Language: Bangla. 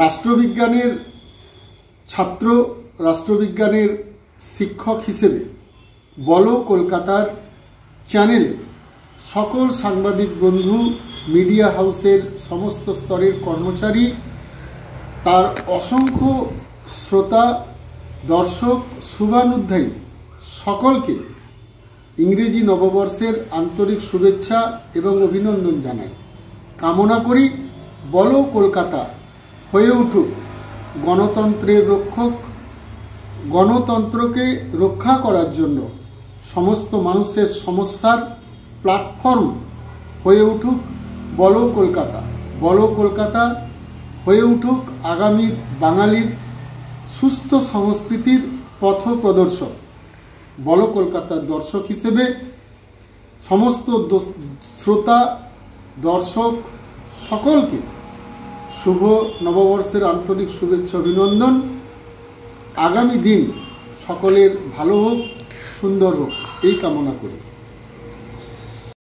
রাষ্ট্রবিজ্ঞানের ছাত্র, রাষ্ট্রবিজ্ঞানের শিক্ষক হিসেবে বলো কলকাতার চ্যানেলে সকল সাংবাদিক বন্ধু, মিডিয়া হাউসের সমস্ত স্তরের কর্মচারী, তার অসংখ্য শ্রোতা, দর্শক, শুভানুধ্যায়ী সকলকে ইংরেজি নববর্ষের আন্তরিক শুভেচ্ছা এবং অভিনন্দন জানাই। কামনা করি বলো কলকাতা হয়ে উঠুক গণতন্ত্রের রক্ষক, গণতন্ত্রকে রক্ষা করার জন্য সমস্ত মানুষের সমস্যার প্ল্যাটফর্ম হয়ে উঠুক বলো কলকাতা। বলো কলকাতা হয়ে উঠুক আগামীর বাঙালির সুস্থ সংস্কৃতির পথ প্রদর্শক। বলো কলকাতার দর্শক হিসেবে সমস্ত শ্রোতা, দর্শক সকলকে শুভ নববর্ষের আন্তরিক শুভেচ্ছা, অভিনন্দন। আগামী দিন সকলের ভালো হোক, সুন্দর হোক, এই কামনা করি।